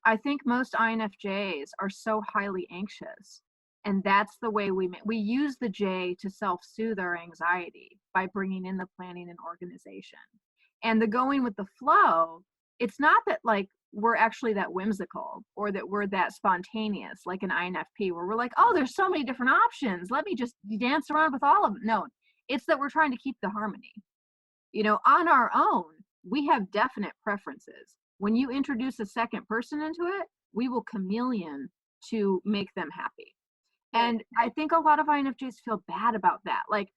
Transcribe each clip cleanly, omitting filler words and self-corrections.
I think most INFJs are so highly anxious. And that's the way we use the J to self-soothe our anxiety by bringing in the planning and organization. And the going with the flow, it's not that like we're actually that whimsical or that we're that spontaneous like an INFP where we're like, oh, there's so many different options. Let me just dance around with all of them. No, it's that we're trying to keep the harmony. You know, on our own, we have definite preferences. When you introduce a second person into it, we will chameleon to make them happy. And I think a lot of INFJs feel bad about that. Like,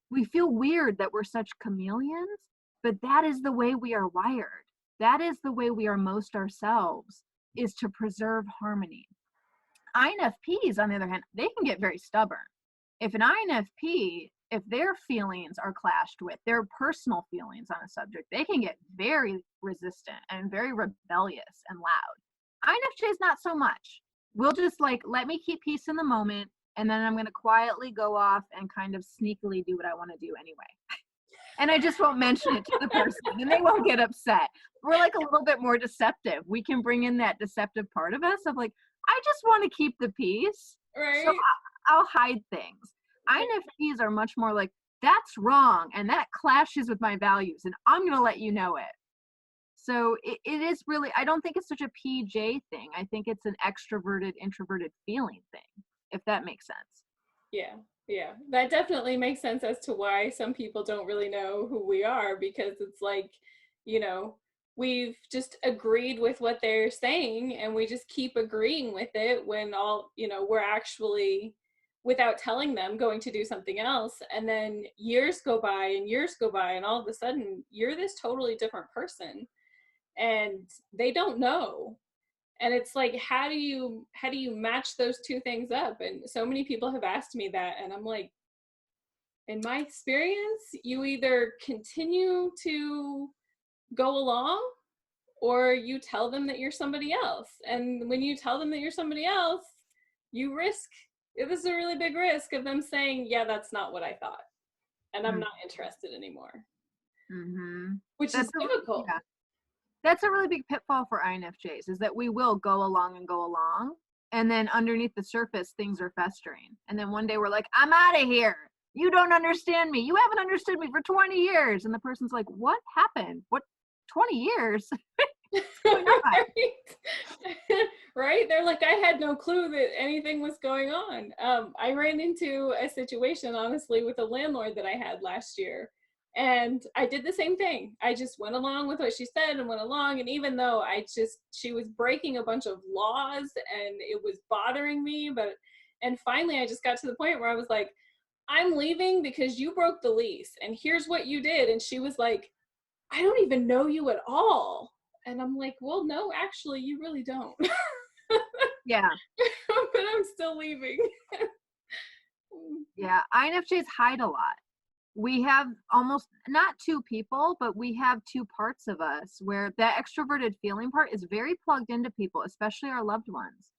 we feel weird that we're such chameleons, but that is the way we are wired. That is the way we are most ourselves, is to preserve harmony. INFPs, on the other hand, they can get very stubborn. If an INFP, if their feelings are clashed with their personal feelings on a subject, they can get very resistant and very rebellious and loud. INFJs, not so much. We'll just like, let me keep peace in the moment, and then I'm going to quietly go off and kind of sneakily do what I want to do anyway. And I just won't mention it to the person, and they won't get upset. We're like a little bit more deceptive. We can bring in that deceptive part of us of like, I just want to keep the peace, right? So I'll hide things. INFPs are much more like, that's wrong, and that clashes with my values, and I'm going to let you know it. So it is really, I don't think it's such a PJ thing. I think it's an extroverted, introverted feeling thing, if that makes sense. Yeah, that definitely makes sense as to why some people don't really know who we are, because it's like, you know, we've just agreed with what they're saying and we just keep agreeing with it when all, you know, we're actually, without telling them, going to do something else. And then years go by and all of a sudden you're this totally different person and they don't know. And it's like, how do you match those two things up? And so many people have asked me that, and I'm like, in my experience, you either continue to go along or you tell them that you're somebody else. And when you tell them that you're somebody else, you risk, this is a really big risk of them saying, yeah, that's not what I thought, and I'm not interested anymore. Which is difficult. Yeah. That's a really big pitfall for INFJs, is that we will go along, and then underneath the surface, things are festering. And then one day we're like, I'm out of here. You don't understand me. You haven't understood me for 20 years. And the person's like, what happened? What, 20 years? What's going on? Right? They're like, I had no clue that anything was going on. I ran into a situation, honestly, with a landlord that I had last year. And I did the same thing. I just went along with what she said and went along. And even though she was breaking a bunch of laws and it was bothering me, and finally I just got to the point where I was like, I'm leaving because you broke the lease and here's what you did. And she was like, I don't even know you at all. And I'm like, well, no, actually, you really don't. Yeah. But I'm still leaving. Yeah, INFJs hide a lot. We have almost, not two people, but we have two parts of us where that extroverted feeling part is very plugged into people, especially our loved ones.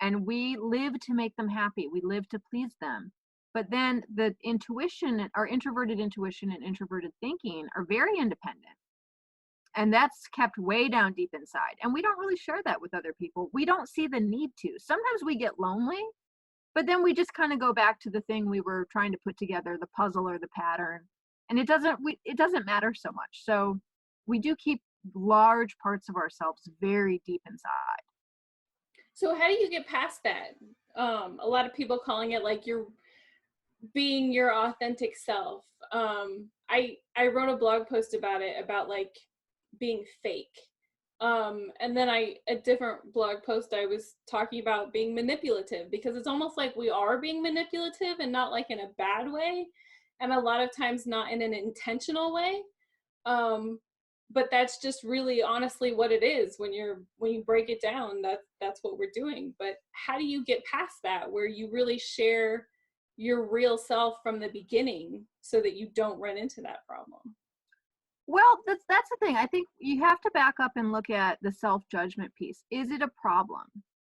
And we live to make them happy. We live to please them. But then the intuition, our introverted intuition and introverted thinking are very independent. And that's kept way down deep inside. And we don't really share that with other people. We don't see the need to. Sometimes we get lonely, but then we just kind of go back to the thing we were trying to put together, the puzzle or the pattern. And it doesn't matter so much. So we do keep large parts of ourselves very deep inside. So how do you get past that? A lot of people calling it like you're being your authentic self. I wrote a blog post about it, about like being fake. And then a different blog post, I was talking about being manipulative, because it's almost like we are being manipulative, and not like in a bad way, and a lot of times not in an intentional way. But that's just really honestly what it is. When you break it down, that's what we're doing. But how do you get past that, where you really share your real self from the beginning so that you don't run into that problem? Well, that's the thing. I think you have to back up and look at the self-judgment piece. Is it a problem?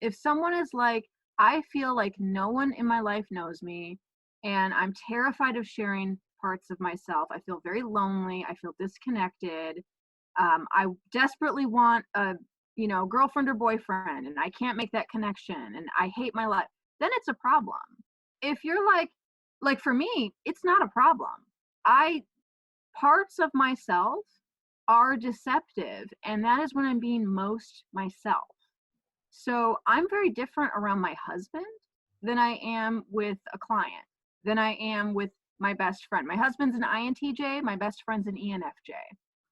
If someone is like, I feel like no one in my life knows me, and I'm terrified of sharing parts of myself. I feel very lonely. I feel disconnected. I desperately want a girlfriend or boyfriend, and I can't make that connection, and I hate my life, then it's a problem. If you're like for me, it's not a problem. Parts of myself are deceptive, and that is when I'm being most myself. So I'm very different around my husband than I am with a client, than I am with my best friend. My husband's an INTJ, my best friend's an ENFJ.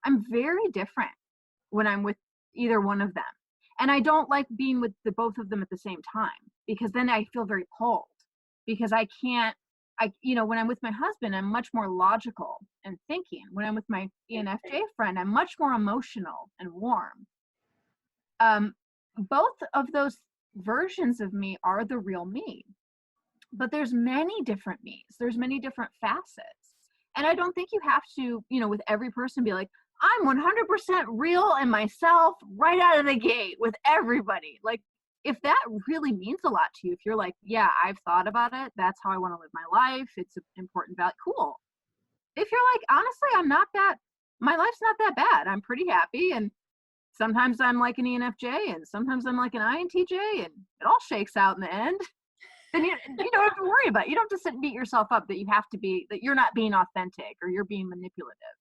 I'm very different when I'm with either one of them. And I don't like being with the both of them at the same time, because then I feel very cold, because when I'm with my husband, I'm much more logical and thinking. When I'm with my ENFJ friend, I'm much more emotional and warm. Both of those versions of me are the real me, but there's many different me's. There's many different facets. And I don't think you have to, with every person be like, I'm 100% real and myself right out of the gate with everybody. Like, if that really means a lot to you, if you're like, yeah, I've thought about it, that's how I want to live my life, it's an important value, cool. If you're like, honestly, my life's not that bad, I'm pretty happy, and sometimes I'm like an ENFJ, and sometimes I'm like an INTJ, and it all shakes out in the end, then you don't have to worry about it. You don't have to sit and beat yourself up that you have to be, that you're not being authentic or you're being manipulative.